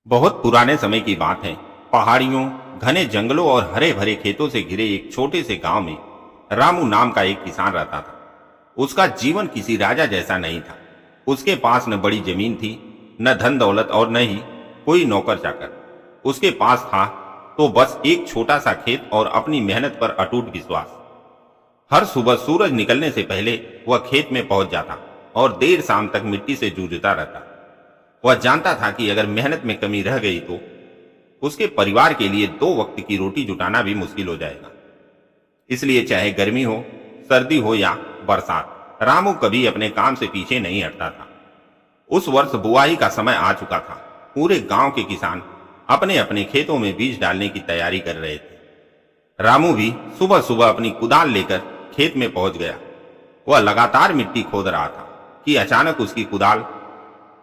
बहुत पुराने समय की बात है। पहाड़ियों, घने जंगलों और हरे भरे खेतों से घिरे एक छोटे से गांव में रामू नाम का एक किसान रहता था। उसका जीवन किसी राजा जैसा नहीं था। उसके पास न बड़ी जमीन थी, न धन दौलत और न ही कोई नौकर चाकर। उसके पास था तो बस एक छोटा सा खेत और अपनी मेहनत पर अटूट विश्वास। हर सुबह सूरज निकलने से पहले वह खेत में पहुंच जाता और देर शाम तक मिट्टी से जूझता रहता। वह जानता था कि अगर मेहनत में कमी रह गई तो उसके परिवार के लिए 2 वक्त की रोटी जुटाना भी मुश्किल हो जाएगा। इसलिए चाहे गर्मी हो, सर्दी हो या बरसात, रामू कभी अपने काम से पीछे नहीं हटता था। उस वर्ष बुआई का समय आ चुका था। पूरे गांव के किसान अपने अपने खेतों में बीज डालने की तैयारी कर रहे थे। रामू भी सुबह सुबह अपनी कुदाल लेकर खेत में पहुंच गया। वह लगातार मिट्टी खोद रहा था कि अचानक उसकी कुदाल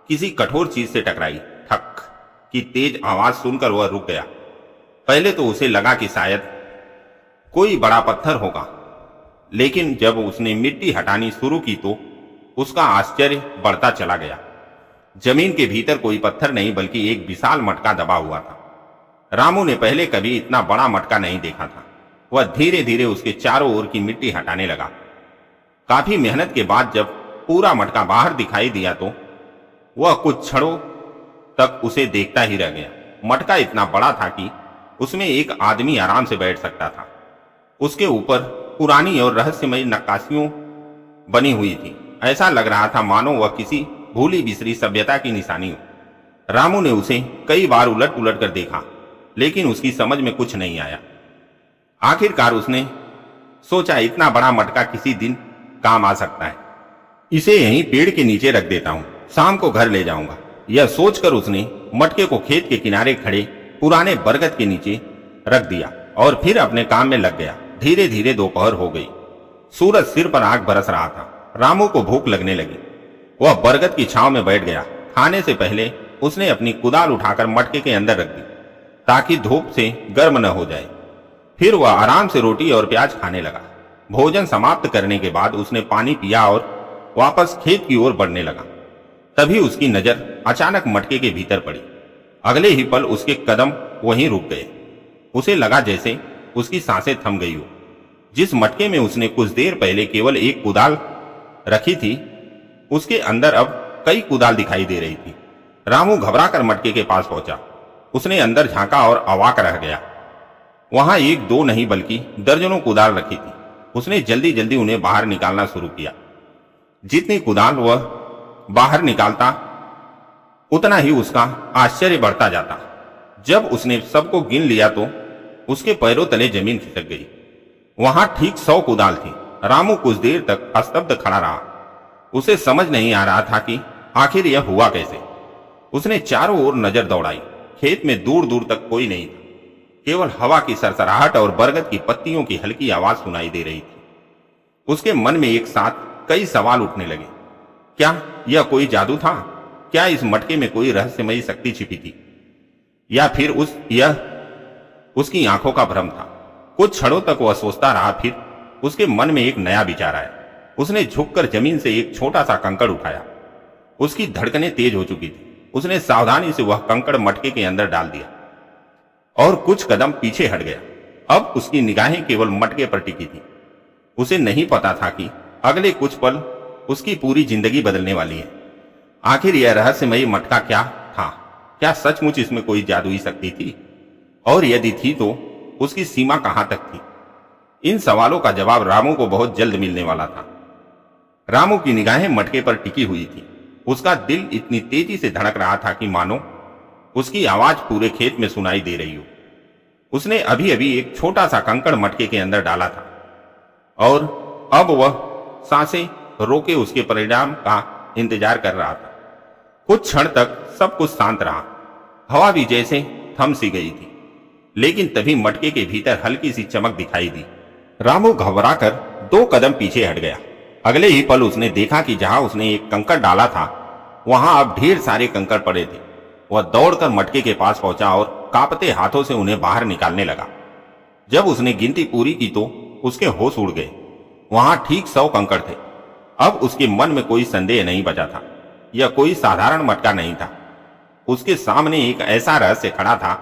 किसी कठोर चीज से टकराई। ठक की तेज आवाज सुनकर वह रुक गया। पहले तो उसे लगा कि शायद कोई बड़ा पत्थर होगा, लेकिन जब उसने मिट्टी हटानी शुरू की तो उसका आश्चर्य बढ़ता चला गया। जमीन के भीतर कोई पत्थर नहीं बल्कि एक विशाल मटका दबा हुआ था। रामू ने पहले कभी इतना बड़ा मटका नहीं देखा था। वह धीरे धीरे उसके चारों ओर की मिट्टी हटाने लगा। काफी मेहनत के बाद जब पूरा मटका बाहर दिखाई दिया तो वह कुछ क्षणों तक उसे देखता ही रह गया। मटका इतना बड़ा था कि उसमें एक आदमी आराम से बैठ सकता था। उसके ऊपर पुरानी और रहस्यमयी नक्काशियों बनी हुई थी। ऐसा लग रहा था मानो वह किसी भूली बिसरी सभ्यता की निशानी हो। रामू ने उसे कई बार उलट पुलट कर देखा, लेकिन उसकी समझ में कुछ नहीं आया। आखिरकार उसने सोचा, इतना बड़ा मटका किसी दिन काम आ सकता है। इसे यहीं पेड़ के नीचे रख देता हूं, शाम को घर ले जाऊंगा। यह सोचकर उसने मटके को खेत के किनारे खड़े पुराने बरगद के नीचे रख दिया और फिर अपने काम में लग गया। धीरे धीरे दोपहर हो गई। सूरज सिर पर आग बरस रहा था। रामू को भूख लगने लगी। वह बरगद की छांव में बैठ गया। खाने से पहले उसने अपनी कुदाल उठाकर मटके के अंदर रख दी ताकि धूप से गर्म न हो जाए। फिर वह आराम से रोटी और प्याज खाने लगा। भोजन समाप्त करने के बाद उसने पानी पिया और वापस खेत की ओर बढ़ने लगा। तभी उसकी नजर अचानक मटके के भीतर पड़ी। अगले ही पल उसके कदम वहीं रुक गए। उसे लगा जैसे उसकी सांसें थम गई हो। जिस मटके में उसने कुछ देर पहले केवल एक कुदाल रखी थी, उसके अंदर अब कई कुदाल दिखाई दे रही थी। रामू घबराकर मटके के पास पहुंचा। उसने अंदर झांका और अवाक रह गया। वहां एक दो नहीं बल्कि दर्जनों कुदाल रखी थी। उसने जल्दी जल्दी उन्हें बाहर निकालना शुरू किया। जितनी कुदाल वह बाहर निकालता उतना ही उसका आश्चर्य बढ़ता जाता। जब उसने सबको गिन लिया तो उसके पैरों तले जमीन खिसक गई। वहां ठीक 100 कुदाल थी। रामू कुछ देर तक स्तब्ध खड़ा रहा। उसे समझ नहीं आ रहा था कि आखिर यह हुआ कैसे। उसने चारों ओर नजर दौड़ाई। खेत में दूर दूर तक कोई नहीं था। केवल हवा की सरसराहट और बरगद की पत्तियों की हल्की आवाज सुनाई दे रही थी। उसके मन में एक साथ कई सवाल उठने लगे। क्या यह कोई जादू था? क्या इस मटके में कोई रहस्यमयी शक्ति छिपी थी, या फिर उसकी आंखों का भ्रम था? कुछ क्षणों तक वह सोचता रहा। फिर उसके मन में एक नया विचार आया। उसने झुककर जमीन से एक छोटा सा कंकड़ उठाया। उसकी धड़कनें तेज हो चुकी थी। उसने सावधानी से वह कंकड़ मटके के अंदर डाल दिया और कुछ कदम पीछे हट गया। अब उसकी निगाहें केवल मटके पर टिकी थी। उसे नहीं पता था कि अगले कुछ पल उसकी पूरी जिंदगी बदलने वाली है। आखिर यह रहस्यमयी मटका क्या था? क्या सचमुच इसमें कोई जादुई शक्ति थी? और यदि थी तो उसकी सीमा कहां तक थी? इन सवालों का जवाब रामू को बहुत जल्द मिलने वाला था। रामू की निगाहें मटके पर टिकी हुई थी। उसका दिल इतनी तेजी से धड़क रहा था कि मानो उसकी आवाज पूरे खेत में सुनाई दे रही हो। उसने अभी अभी एक छोटा सा कंकड़ मटके के अंदर डाला था और अब वह सांसें रोके उसके परिणाम का इंतजार कर रहा था। कुछ क्षण तक सब कुछ शांत रहा। हवा भी जैसे थम सी गई थी, लेकिन तभी मटके के भीतर हल्की सी चमक दिखाई दी। रामू घबराकर 2 कदम पीछे हट गया। अगले ही पल उसने देखा कि जहां उसने एक कंकड़ डाला था वहां अब ढेर सारे कंकड़ पड़े थे। वह दौड़कर मटके के पास पहुंचा और कांपते हाथों से उन्हें बाहर निकालने लगा। जब उसने गिनती पूरी की तो उसके होश उड़ गए। वहां ठीक 100 कंकड़ थे। अब उसके मन में कोई संदेह नहीं बचा था। यह कोई साधारण मटका नहीं था। उसके सामने एक ऐसा रहस्य खड़ा था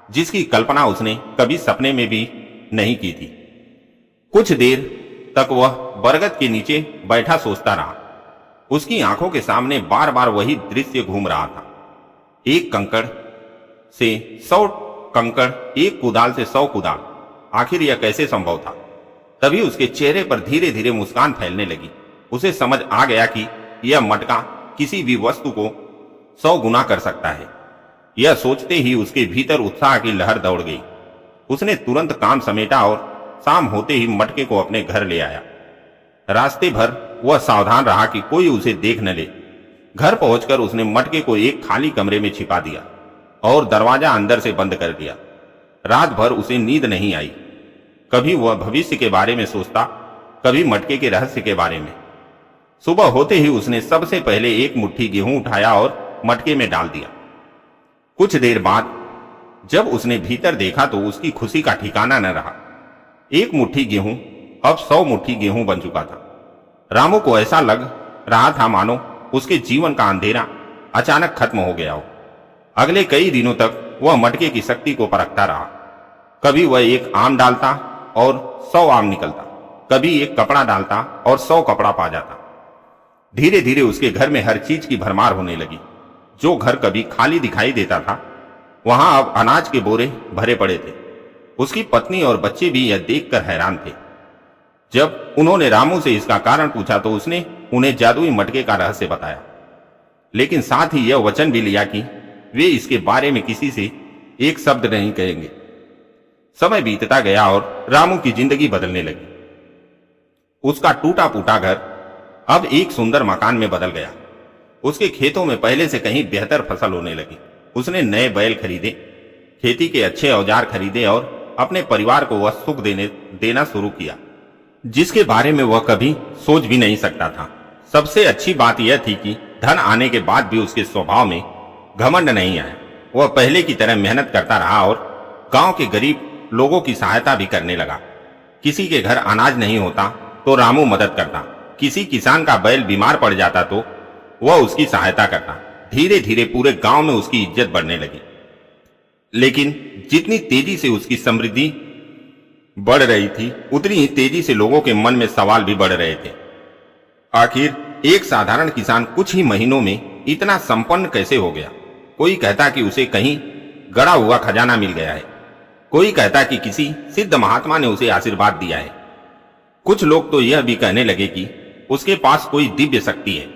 जिसकी कल्पना उसने कभी सपने में भी नहीं की थी। कुछ देर तक वह बरगद के नीचे बैठा सोचता रहा। उसकी आंखों के सामने बार बार वही दृश्य घूम रहा था। एक कंकड़ से 100 कंकड़, एक कुदाल से 100 कुदाल। आखिर यह कैसे संभव था? तभी उसके चेहरे पर धीरे धीरे मुस्कान फैलने लगी। उसे समझ आ गया कि यह मटका किसी भी वस्तु को 100 गुना कर सकता है। यह सोचते ही उसके भीतर उत्साह की लहर दौड़ गई। उसने तुरंत काम समेटा और शाम होते ही मटके को अपने घर ले आया। रास्ते भर वह सावधान रहा कि कोई उसे देख न ले। घर पहुंचकर उसने मटके को एक खाली कमरे में छिपा दिया और दरवाजा अंदर से बंद कर दिया। रात भर उसे नींद नहीं आई। कभी वह भविष्य के बारे में सोचता, कभी मटके के रहस्य के बारे में। सुबह होते ही उसने सबसे पहले एक मुट्ठी गेहूं उठाया और मटके में डाल दिया। कुछ देर बाद जब उसने भीतर देखा तो उसकी खुशी का ठिकाना न रहा। एक मुट्ठी गेहूं अब 100 मुट्ठी गेहूं बन चुका था। रामू को ऐसा लग रहा था मानो उसके जीवन का अंधेरा अचानक खत्म हो गया हो। अगले कई दिनों तक वह मटके की शक्ति को परखता रहा। कभी वह एक आम डालता और 100 आम निकलता, कभी एक कपड़ा डालता और 100 कपड़ा पा जाता। धीरे धीरे उसके घर में हर चीज की भरमार होने लगी। जो घर कभी खाली दिखाई देता था वहां अब अनाज के बोरे भरे पड़े थे। उसकी पत्नी और बच्चे भी यह देखकर हैरान थे। जब उन्होंने रामू से इसका कारण पूछा तो उसने उन्हें जादुई मटके का रहस्य बताया, लेकिन साथ ही यह वचन भी लिया कि वे इसके बारे में किसी से एक शब्द नहीं कहेंगे। समय बीतता गया और रामू की जिंदगी बदलने लगी। उसका टूटा फूटा घर अब एक सुंदर मकान में बदल गया। उसके खेतों में पहले से कहीं बेहतर फसल होने लगी। उसने नए बैल खरीदे, खेती के अच्छे औजार खरीदे और अपने परिवार को वह सुख देना शुरू किया जिसके बारे में वह कभी सोच भी नहीं सकता था। सबसे अच्छी बात यह थी कि धन आने के बाद भी उसके स्वभाव में घमंड नहीं आया। वह पहले की तरह मेहनत करता रहा और गांव के गरीब लोगों की सहायता भी करने लगा। किसी के घर अनाज नहीं होता तो रामू मदद करता, किसी किसान का बैल बीमार पड़ जाता तो वह उसकी सहायता करता। धीरे धीरे पूरे गांव में उसकी इज्जत बढ़ने लगी। लेकिन जितनी तेजी से उसकी समृद्धि बढ़ रही थी उतनी ही तेजी से लोगों के मन में सवाल भी बढ़ रहे थे। आखिर एक साधारण किसान कुछ ही महीनों में इतना संपन्न कैसे हो गया? कोई कहता कि उसे कहीं गड़ा हुआ खजाना मिल गया है, कोई कहता कि किसी सिद्ध महात्मा ने उसे आशीर्वाद दिया है। कुछ लोग तो यह भी कहने लगे कि उसके पास कोई दिव्य शक्ति है।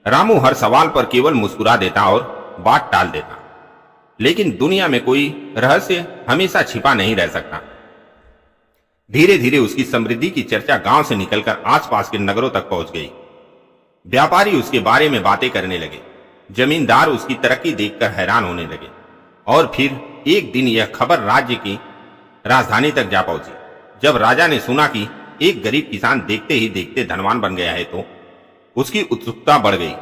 रामू हर सवाल पर केवल मुस्कुरा देता और बात टाल देता। लेकिन दुनिया में कोई रहस्य हमेशा छिपा नहीं रह सकता। धीरे धीरे उसकी समृद्धि की चर्चा गांव से निकलकर आसपास के नगरों तक पहुंच गई। व्यापारी उसके बारे में बातें करने लगे, जमींदार उसकी तरक्की देखकर हैरान होने लगे। और फिर एक दिन यह खबर राज्य की राजधानी तक जा पहुंची। जब राजा ने सुना कि एक गरीब किसान देखते ही देखते धनवान बन गया है तो उसकी उत्सुकता बढ़ गई।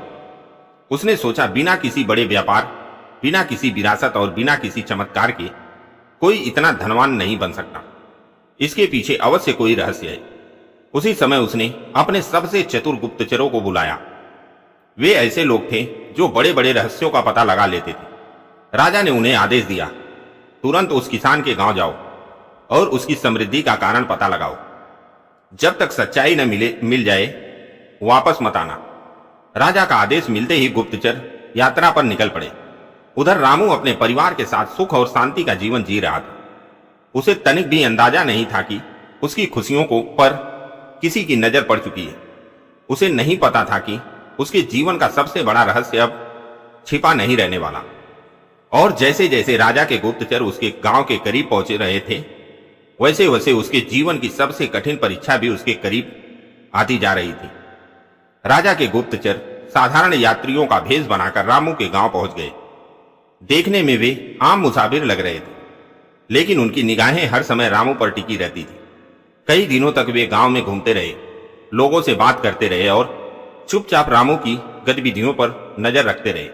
उसने सोचा बिना किसी बड़े व्यापार, बिना किसी विरासत और बिना किसी चमत्कार के कोई इतना धनवान नहीं बन सकता। इसके पीछे अवश्य कोई रहस्य है। उसी समय उसने अपने सबसे चतुर गुप्तचरों को बुलाया। वे ऐसे लोग थे जो बड़े बड़े रहस्यों का पता लगा लेते थे। राजा ने उन्हें आदेश दिया, तुरंत उस किसान के गांव जाओ और उसकी समृद्धि का कारण पता लगाओ। जब तक सच्चाई न मिल जाए वापस मत आना। राजा का आदेश मिलते ही गुप्तचर यात्रा पर निकल पड़े। उधर रामू अपने परिवार के साथ सुख और शांति का जीवन जी रहा था। उसे तनिक भी अंदाजा नहीं था कि उसकी खुशियों को पर किसी की नजर पड़ चुकी है। उसे नहीं पता था कि उसके जीवन का सबसे बड़ा रहस्य अब छिपा नहीं रहने वाला। और जैसे जैसे राजा के गुप्तचर उसके गांव के करीब पहुंच रहे थे वैसे वैसे उसके जीवन की सबसे कठिन परीक्षा भी उसके करीब आती जा रही थी। राजा के गुप्तचर साधारण यात्रियों का भेष बनाकर रामू के गांव पहुंच गए। देखने में वे आम मुसाफिर लग रहे थे, लेकिन उनकी निगाहें हर समय रामू पर टिकी रहती थी। कई दिनों तक वे गांव में घूमते रहे, लोगों से बात करते रहे और चुपचाप रामू की गतिविधियों पर नजर रखते रहे।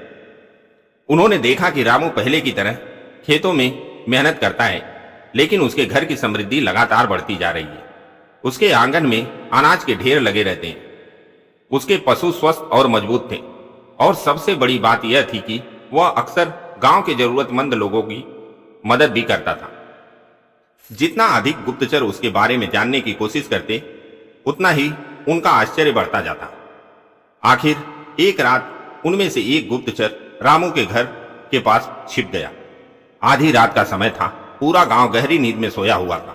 उन्होंने देखा कि रामू पहले की तरह खेतों में मेहनत करता है, लेकिन उसके घर की समृद्धि लगातार बढ़ती जा रही है। उसके आंगन में अनाज के ढेर लगे रहते हैं, उसके पशु स्वस्थ और मजबूत थे, और सबसे बड़ी बात यह थी कि वह अक्सर गांव के जरूरतमंद लोगों की मदद भी करता था। जितना अधिक गुप्तचर उसके बारे में जानने की कोशिश करते, उतना ही उनका आश्चर्य बढ़ता जाता। आखिर एक रात उनमें से एक गुप्तचर रामू के घर के पास छिप गया। आधी रात का समय था, पूरा गांव गहरी नींद में सोया हुआ था।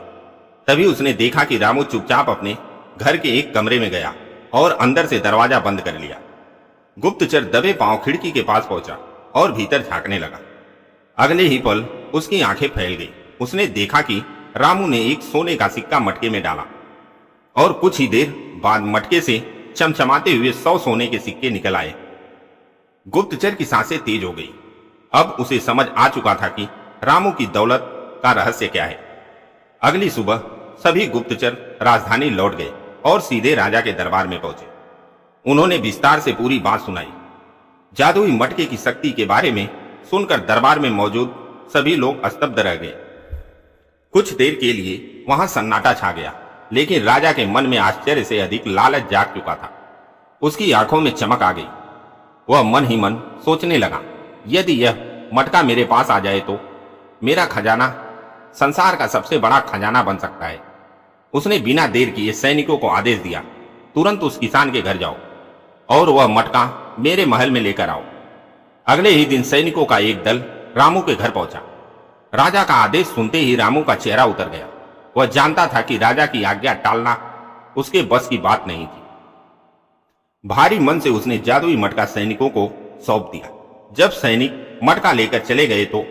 तभी उसने देखा कि रामू चुपचाप अपने घर के एक कमरे में गया और अंदर से दरवाजा बंद कर लिया। गुप्तचर दबे पांव खिड़की के पास पहुंचा और भीतर झांकने लगा। अगले ही पल उसकी आंखें फैल गई। उसने देखा कि रामू ने एक सोने का सिक्का मटके में डाला और कुछ ही देर बाद मटके से चमचमाते हुए 100 सोने के सिक्के निकल आए। गुप्तचर की सांसें तेज हो गई। अब उसे समझ आ चुका था कि रामू की दौलत का रहस्य क्या है। अगली सुबह सभी गुप्तचर राजधानी लौट गए और सीधे राजा के दरबार में पहुंचे। उन्होंने विस्तार से पूरी बात सुनाई। जादुई मटके की शक्ति के बारे में सुनकर दरबार में मौजूद सभी लोग स्तब्ध रह गए। कुछ देर के लिए वहां सन्नाटा छा गया, लेकिन राजा के मन में आश्चर्य से अधिक लालच जाग चुका था। उसकी आंखों में चमक आ गई। वह मन ही मन सोचने लगा, यदि यह मटका मेरे पास आ जाए तो मेरा खजाना संसार का सबसे बड़ा खजाना बन सकता है। उसने बिना देर किए सैनिकों को आदेश दिया, तुरंत उस किसान के घर जाओ और वह मटका मेरे महल में लेकर आओ। अगले ही दिन सैनिकों का एक दल रामू के घर पहुंचा। राजा का आदेश सुनते ही रामू का चेहरा उतर गया। वह जानता था कि राजा की आज्ञा टालना उसके बस की बात नहीं थी। भारी मन से उसने जादुई मटका सैनिकों को सौंप दिया। जब सैनिक मटका लेकर चले गए तो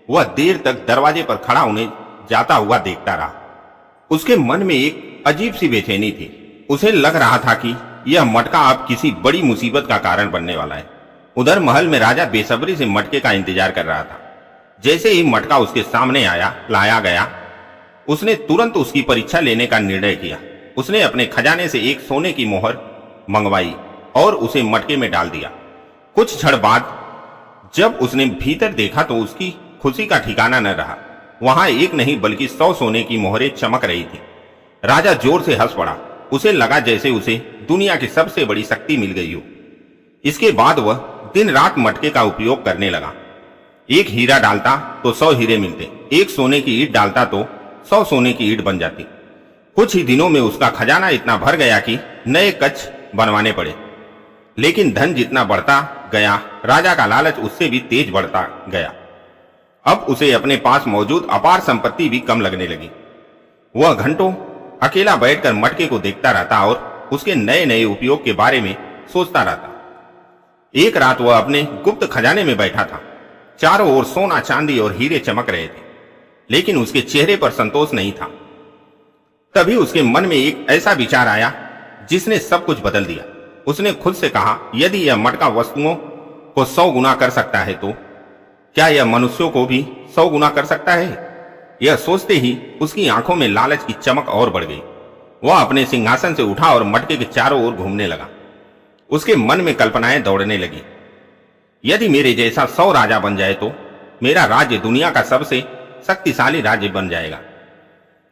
वह देर तक दरवाजे पर खड़ा उन्हें जाता हुआ देखता रहा। उसके मन में एक अजीब सी बेचैनी थी। उसे लग रहा था कि यह मटका अब किसी बड़ी मुसीबत का कारण बनने वाला है। उधर महल में राजा बेसब्री से मटके का इंतजार कर रहा था। जैसे ही मटका उसके सामने लाया गया, उसने तुरंत उसकी परीक्षा लेने का निर्णय किया। उसने अपने खजाने से एक सोने की मोहर मंगवाई और उसे मटके में डाल दिया। कुछ क्षण बाद जब उसने भीतर देखा तो उसकी खुशी का ठिकाना न रहा। वहां एक नहीं बल्कि 100 सोने की मोहरें चमक रही थी। राजा जोर से हंस पड़ा। उसे लगा जैसे उसे दुनिया की सबसे बड़ी शक्ति मिल गई हो। इसके बाद वह दिन रात मटके का उपयोग करने लगा। एक हीरा डालता तो 100 हीरे मिलते, एक सोने की ईंट डालता तो 100 सोने की ईंट बन जाती। कुछ ही दिनों में उसका खजाना इतना भर गया कि नए कच्छ बनवाने पड़े। लेकिन धन जितना बढ़ता गया, राजा का लालच उससे भी तेज बढ़ता गया। अब उसे अपने पास मौजूद अपार संपत्ति भी कम लगने लगी। वह घंटों अकेला बैठकर मटके को देखता रहता और उसके नए नए उपयोग के बारे में सोचता रहता। एक रात वह अपने गुप्त खजाने में बैठा था। चारों ओर सोना, चांदी और हीरे चमक रहे थे, लेकिन उसके चेहरे पर संतोष नहीं था। तभी उसके मन में एक ऐसा विचार आया जिसने सब कुछ बदल दिया। उसने खुद से कहा, यदि यह मटका वस्तुओं को 100 गुना कर सकता है तो क्या यह मनुष्यों को भी 100 गुना कर सकता है? यह सोचते ही उसकी आंखों में लालच की चमक और बढ़ गई। वह अपने सिंहासन से उठा और मटके के चारों ओर घूमने लगा। उसके मन में कल्पनाएं दौड़ने लगी। यदि मेरे जैसा 100 राजा बन जाए तो मेरा राज्य दुनिया का सबसे शक्तिशाली राज्य बन जाएगा।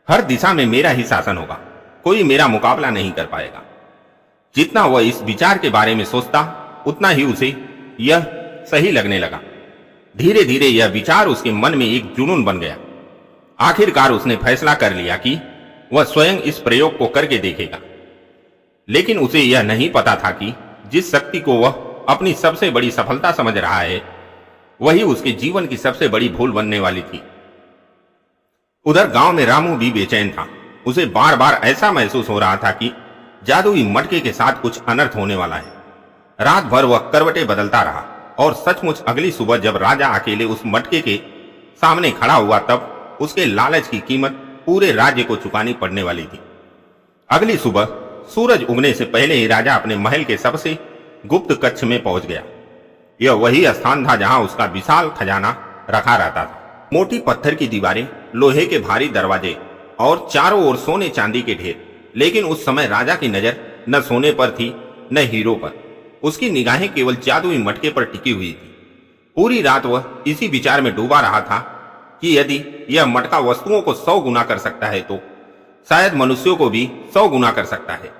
हर दिशा में मेरा ही शासन होगा, कोई मेरा मुकाबला नहीं कर पाएगा। जितना वह इस विचार के बारे में सोचता, उतना ही उसे यह सही लगने लगा। धीरे धीरे यह विचार उसके मन में एक जुनून बन गया। आखिरकार उसने फैसला कर लिया कि वह स्वयं इस प्रयोग को करके देखेगा। लेकिन उसे यह नहीं पता था कि जिस शक्ति को वह अपनी सबसे बड़ी सफलता समझ रहा है, वही उसके जीवन की सबसे बड़ी भूल बनने वाली थी। उधर गांव में रामू भी बेचैन था। उसे बार बार ऐसा महसूस हो रहा था कि जादुई मटके के साथ कुछ अनर्थ होने वाला है। रात भर वह करवटें बदलता रहा और सचमुच अगली सुबह जब राजा अकेले उस मटके के सामने खड़ा हुआ, तब उसके लालच की कीमत पूरे राज्य को चुकानी पड़ने वाली थी। अगली सुबह सूरज उगने से पहले ही राजा अपने महल के सबसे गुप्त कक्ष में पहुंच गया। यह वही स्थान था जहां उसका विशाल खजाना रखा रहता था। मोटी पत्थर की दीवारें, लोहे के भारी दरवाजे और चारों ओर सोने चांदी के ढेर। लेकिन उस समय राजा की नजर न सोने पर थी न हीरो पर। उसकी निगाहें केवल जादुई मटके पर टिकी हुई थी। पूरी रात वह इसी विचार में डूबा रहा था कि यदि यह मटका वस्तुओं को 100 गुना कर सकता है तो शायद मनुष्यों को भी 100 गुना कर सकता है।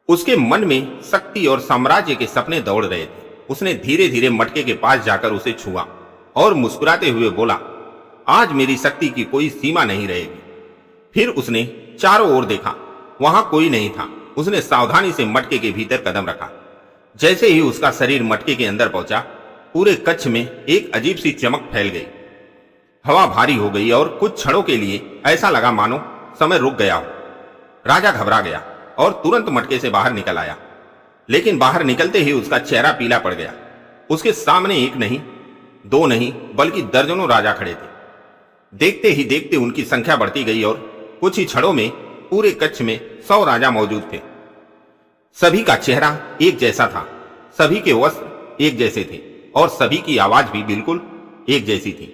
उसके मन में शक्ति और साम्राज्य के सपने दौड़ रहे थे। उसने धीरे धीरे मटके के पास जाकर उसे छुआ और मुस्कुराते हुए बोला, आज मेरी शक्ति की कोई सीमा नहीं रहेगी। फिर उसने चारों ओर देखा, वहां कोई नहीं था। उसने सावधानी से मटके के भीतर कदम रखा। जैसे ही उसका शरीर मटके के अंदर पहुंचा, पूरे कच्छ में एक अजीब सी चमक फैल गई। हवा भारी हो गई और कुछ क्षणों के लिए ऐसा लगा मानो समय रुक गया हो। राजा घबरा गया और तुरंत मटके से बाहर निकल आया, लेकिन बाहर निकलते ही उसका चेहरा पीला पड़ गया। उसके सामने एक नहीं, दो नहीं, बल्कि दर्जनों राजा खड़े थे। देखते ही देखते उनकी संख्या बढ़ती गई और कुछ ही क्षणों में पूरे कच्छ में 100 राजा मौजूद थे। सभी का चेहरा एक जैसा था, सभी के वस्त्र एक जैसे थे और सभी की आवाज भी बिल्कुल एक जैसी थी।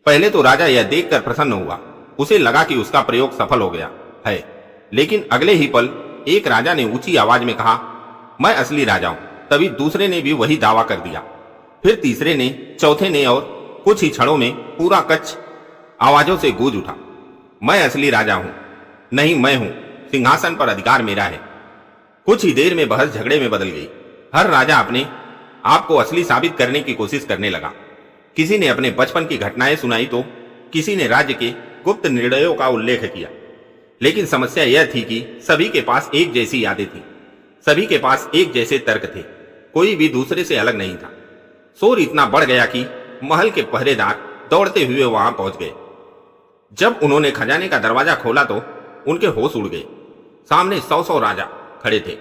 पहले तो राजा यह देखकर प्रसन्न हुआ। उसे लगा कि उसका प्रयोग सफल हो गया है, लेकिन अगले ही पल एक राजा ने ऊंची आवाज में कहा, मैं असली राजा हूं। तभी दूसरे ने भी वही दावा कर दिया, फिर तीसरे ने, चौथे ने, और कुछ ही क्षणों में पूरा कच्छ आवाजों से गूंज उठा, मैं असली राजा हूं, नहीं मैं हूं, सिंहासन पर अधिकार मेरा है। कुछ ही देर में बहस झगड़े में बदल गई। हर राजा अपने आप को असली साबित करने की कोशिश करने लगा। किसी ने अपने बचपन की घटनाएं सुनाई तो किसी ने राज्य के गुप्त निर्णयों का उल्लेख किया। लेकिन समस्या यह थी कि सभी के पास एक जैसी यादें थी, सभी के पास एक जैसे तर्क थे, कोई भी दूसरे से अलग नहीं था। शोर इतना बढ़ गया कि महल के पहरेदार दौड़ते हुए वहां पहुंच गए। जब उन्होंने खजाने का दरवाजा खोला तो उनके होश उड़ गए। सामने 100 राजा खड़े थे।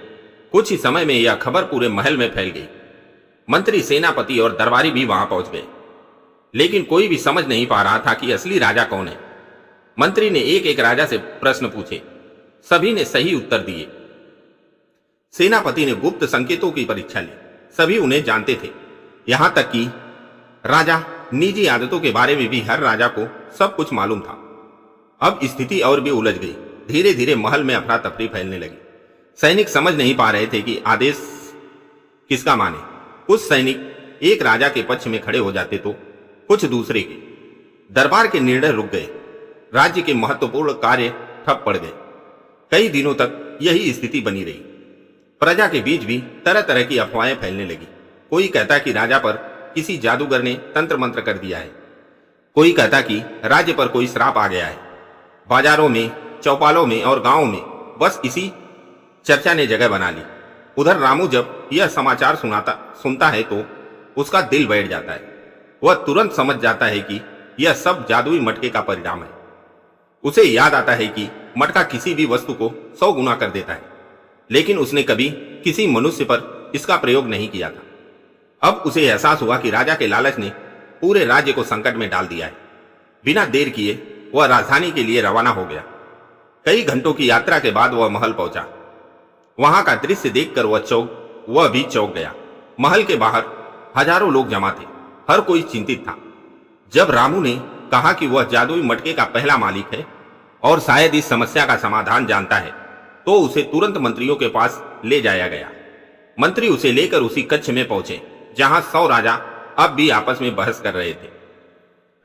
कुछ ही समय में यह खबर पूरे महल में फैल गई। मंत्री, सेनापति और दरबारी भी वहां पहुंच गए, लेकिन कोई भी समझ नहीं पा रहा था कि असली राजा कौन है। मंत्री ने एक एक राजा से प्रश्न पूछे, सभी ने सही उत्तर दिए। सेनापति ने गुप्त संकेतों की परीक्षा ली, सभी उन्हें जानते थे। यहां तक कि राजा निजी आदतों के बारे में भी हर राजा को सब कुछ मालूम था। अब स्थिति और भी उलझ गई। धीरे धीरे महल में अफरा तफरी फैलने लगी। सैनिक समझ नहीं पा रहे थे कि आदेश किसका माने। कुछ सैनिक एक राजा के पक्ष में खड़े हो जाते तो कुछ दूसरे के। दरबार के निर्णय रुक गए। राज्य के महत्वपूर्ण कार्य ठप पड़ गए। कई दिनों तक यही स्थिति बनी रही। प्रजा के बीच भी तरह तरह की अफवाहें फैलने लगी। कोई कहता कि राजा पर किसी जादूगर ने तंत्र मंत्र कर दिया है, कोई कहता कि राज्य पर कोई श्राप आ गया है। बाजारों में, चौपालों में और गांवों में बस इसी चर्चा ने जगह बना ली। उधर रामू जब यह समाचार सुनता है तो उसका दिल बैठ जाता है। वह तुरंत समझ जाता है कि यह सब जादुई मटके का परिणाम है। उसे याद आता है कि मटका किसी भी वस्तु को 100 गुना कर देता है, लेकिन उसने कभी किसी मनुष्य पर इसका प्रयोग नहीं किया था। अब उसे एहसास हुआ कि राजा के लालच ने पूरे राज्य को संकट में डाल दिया है। बिना देर किए वह राजधानी के लिए रवाना हो गया। कई घंटों की यात्रा के बाद वह महल पहुंचा। वहां का दृश्य देखकर वह भी चौंक गया। महल के बाहर हजारों लोग जमा थे, हर कोई चिंतित था। जब रामू ने कहा कि वह जादुई मटके का पहला मालिक है और शायद इस समस्या का समाधान जानता है, तो उसे तुरंत मंत्रियों के पास ले जाया गया। मंत्री उसे लेकर उसी कक्ष में पहुंचे जहां 100 राजा अब भी आपस में बहस कर रहे थे।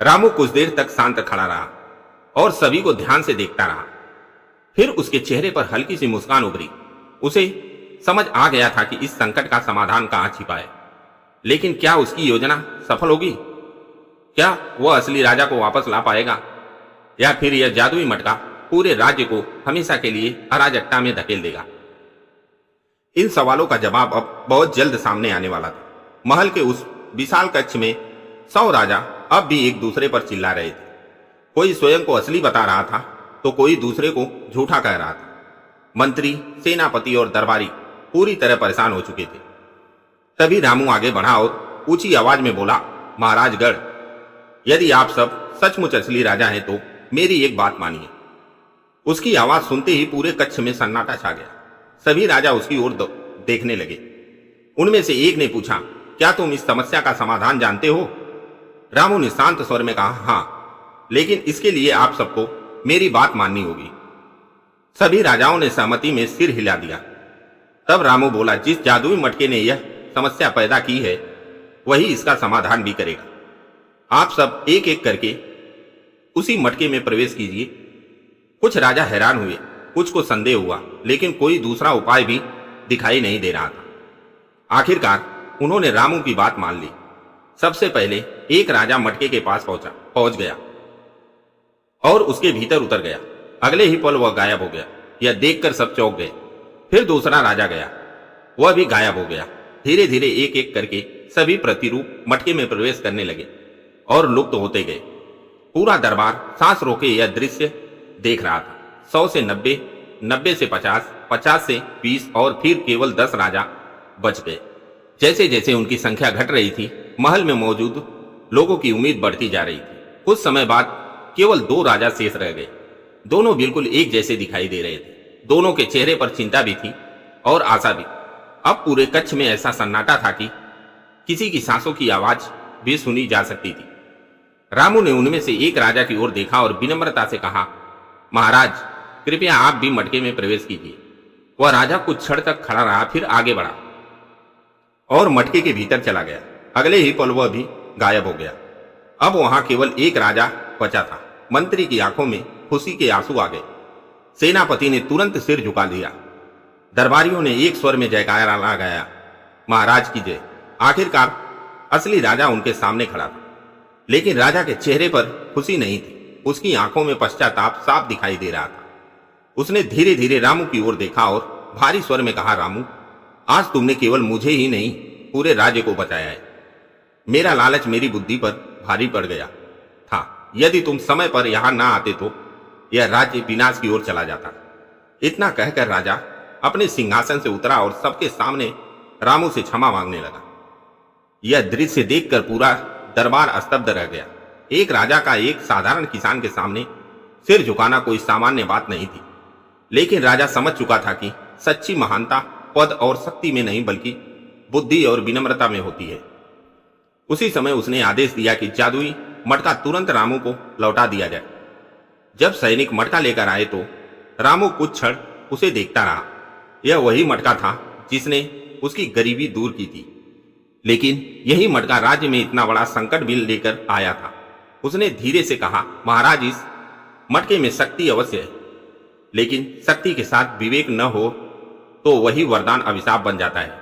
रामू कुछ देर तक शांत खड़ा रहा और सभी को ध्यान से देखता रहा। फिर उसके चेहरे पर हल्की सी मुस्कान उभरी। उसे समझ आ गया था कि इस संकट का समाधान कहां छिपा है। लेकिन क्या उसकी योजना सफल होगी? क्या वह असली राजा को वापस ला पाएगा, या फिर यह जादुई मटका पूरे राज्य को हमेशा के लिए अराजकता में धकेल देगा? इन सवालों का जवाब अब बहुत जल्द सामने आने वाला था। महल के उस विशाल कक्ष में 100 राजा अब भी एक दूसरे पर चिल्ला रहे थे। कोई स्वयं को असली बता रहा था तो कोई दूसरे को झूठा कह रहा था। मंत्री, सेनापति और दरबारी पूरी तरह परेशान हो चुके थे। तभी रामू आगे बढ़ा और ऊंची आवाज में बोला, महाराजगढ़, यदि आप सब सचमुच असली राजा हैं तो मेरी एक बात मानिए। उसकी आवाज सुनते ही पूरे कक्ष में सन्नाटा छा गया। सभी राजा उसकी ओर देखने लगे। उनमें से एक ने पूछा, क्या तुम इस समस्या का समाधान जानते हो? रामू ने शांत स्वर में कहा, हां, लेकिन इसके लिए आप सबको मेरी बात माननी होगी। सभी राजाओं ने सहमति में सिर हिला दिया। तब रामू बोला, जिस जादुई मटके ने यह समस्या पैदा की है वही इसका समाधान भी करेगा। आप सब एक एक करके उसी मटके में प्रवेश कीजिए। कुछ राजा हैरान हुए, कुछ को संदेह हुआ, लेकिन कोई दूसरा उपाय भी दिखाई नहीं दे रहा था। आखिरकार उन्होंने रामू की बात मान ली। सबसे पहले एक राजा मटके के पास पहुंच गया और उसके भीतर उतर गया। अगले ही पल वह गायब हो गया। यह देखकर सब चौंक गए। फिर दूसरा राजा गया, वह भी गायब हो गया। धीरे धीरे एक एक करके सभी प्रतिरूप मटके में प्रवेश करने लगे और लुप्त होते गए। पूरा दरबार सांस रोके यह दृश्य देख रहा था। 100 से 90, 90 से 50, 50 से 20 और फिर केवल 10 राजा बच गए। जैसे जैसे उनकी संख्या घट रही थी, महल में मौजूद लोगों की उम्मीद बढ़ती जा रही थी। कुछ समय बाद केवल 2 राजा शेष रह गए। दोनों बिल्कुल एक जैसे दिखाई दे रहे थे। दोनों के चेहरे पर चिंता भी थी और आशा भी। अब पूरे कच्छ में ऐसा सन्नाटा था कि किसी की सांसों की आवाज भी सुनी जा सकती थी। रामू ने उनमें से एक राजा की ओर देखा और विनम्रता से कहा, महाराज, कृपया आप भी मटके में प्रवेश कीजिए। वह राजा कुछ क्षण तक खड़ा रहा, फिर आगे बढ़ा और मटके के भीतर चला गया। अगले ही पल वह भी गायब हो गया। अब वहां केवल एक राजा बचा था। मंत्री की आंखों में खुशी के आंसू आ गए। सेनापति ने तुरंत सिर झुका दिया। दरबारियों ने एक स्वर में जयकारा लगाया, महाराज की जय। आखिरकार असली राजा उनके सामने खड़ा था, लेकिन राजा के चेहरे पर खुशी नहीं थी। उसकी आंखों में पश्चाताप साफ दिखाई दे रहा था। उसने धीरे धीरे रामू की ओर देखा और भारी स्वर में कहा, रामू, आज तुमने केवल मुझे ही नहीं पूरे राज्य को बचाया है। मेरा लालच मेरी बुद्धि पर भारी पड़ गया था। यदि तुम समय पर यहां ना आते तो यह राज्य विनाश की ओर चला जाता। इतना कहकर राजा अपने सिंहासन से उतरा और सबके सामने रामू से क्षमा मांगने लगा। यह दृश्य देखकर पूरा दरबार स्तब्ध रह गया। एक राजा का एक साधारण किसान के सामने सिर झुकाना कोई सामान्य बात नहीं थी, लेकिन राजा समझ चुका था कि सच्ची महानता पद और शक्ति में नहीं बल्कि बुद्धि और विनम्रता में होती है। उसी समय उसने आदेश दिया कि जादुई मटका तुरंत रामू को लौटा दिया जाए। जब सैनिक मटका लेकर आए तो रामू कुछ क्षण उसे देखता रहा। यह वही मटका था जिसने उसकी गरीबी दूर की थी, लेकिन यही मटका राज्य में इतना बड़ा संकट भी लेकर आया था। उसने धीरे से कहा, महाराज, इस मटके में शक्ति अवश्य है, लेकिन शक्ति के साथ विवेक न हो तो वही वरदान अभिशाप बन जाता है।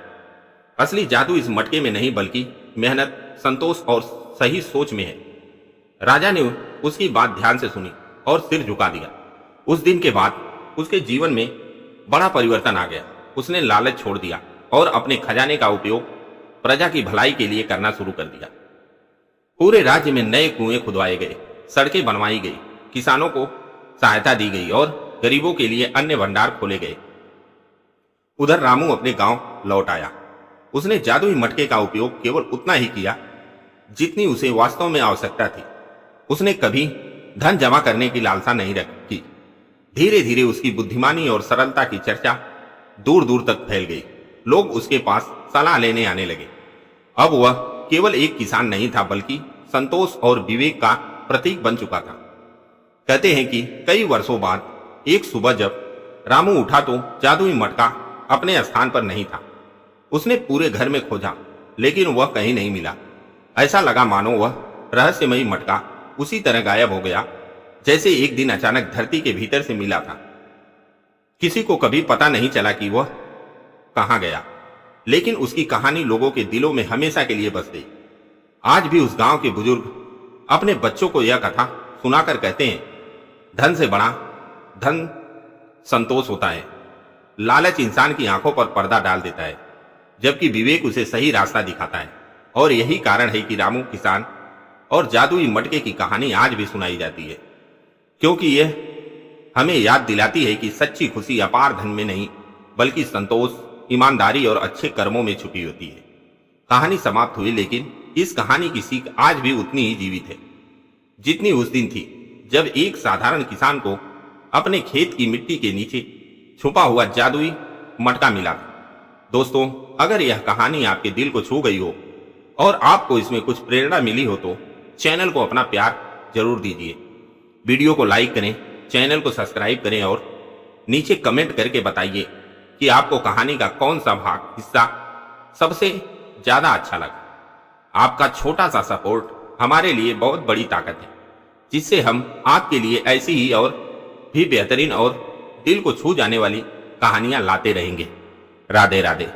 असली जादू इस मटके में नहीं बल्कि मेहनत, संतोष और सही सोच में है। राजा ने उसकी बात ध्यान से सुनी और सिर झुका दिया। उस दिन के बाद उसके जीवन में बड़ा परिवर्तन आ गया। उसने लालच छोड़ दिया और अपने खजाने का उपयोग प्रजा की भलाई के लिए करना शुरू कर दिया। पूरे राज्य में नए कुएं खुदवाए गए, सड़कें बनवाई गई, किसानों को सहायता दी गई और गरीबों के लिए अन्य भंडार खोले गए। उधर रामू अपने गांव लौट आया। उसने जादुई मटके का उपयोग केवल उतना ही किया जितनी उसे वास्तव में आवश्यकता थी। उसने कभी धन जमा करने की लालसा नहीं रखी। धीरे धीरे उसकी बुद्धिमानी और सरलता की चर्चा दूर दूर तक फैल गई। लोग उसके पास सलाह लेने आने लगे। अब वह केवल एक किसान नहीं था बल्कि संतोष और विवेक का प्रतीक बन चुका था। कहते हैं कि कई वर्षों बाद एक सुबह जब रामू उठा तो जादुई मटका अपने स्थान पर नहीं था। उसने पूरे घर में खोजा, लेकिन वह कहीं नहीं मिला। ऐसा लगा मानो वह रहस्यमयी मटका उसी तरह गायब हो गया जैसे एक दिन अचानक धरती के भीतर से मिला था। किसी को कभी पता नहीं चला कि वह कहां गया, लेकिन उसकी कहानी लोगों के दिलों में हमेशा के लिए बस गई। आज भी उस गांव के बुजुर्ग अपने बच्चों को यह कथा सुनाकर कहते हैं, धन से बड़ा धन संतोष होता है। लालच इंसान की आंखों पर पर्दा डाल देता है, जबकि विवेक उसे सही रास्ता दिखाता है। और यही कारण है कि रामू किसान और जादुई मटके की कहानी आज भी सुनाई जाती है, क्योंकि यह हमें याद दिलाती है कि सच्ची खुशी अपार धन में नहीं बल्कि संतोष, ईमानदारी और अच्छे कर्मों में छुपी होती है। कहानी समाप्त हुई, लेकिन इस कहानी की सीख आज भी उतनी ही जीवित है जितनी उस दिन थी जब एक साधारण किसान को अपने खेत की मिट्टी के नीचे छुपा हुआ जादुई मटका मिला था। दोस्तों, अगर यह कहानी आपके दिल को छू गई हो और आपको इसमें कुछ प्रेरणा मिली हो तो चैनल को अपना प्यार जरूर दीजिए। वीडियो को लाइक करें, चैनल को सब्सक्राइब करें और नीचे कमेंट करके बताइए कि आपको कहानी का कौन सा हिस्सा सबसे ज्यादा अच्छा लगा। आपका छोटा सा सपोर्ट हमारे लिए बहुत बड़ी ताकत है, जिससे हम आपके लिए ऐसी ही और भी बेहतरीन और दिल को छू जाने वाली कहानियां लाते रहेंगे। राधे राधे।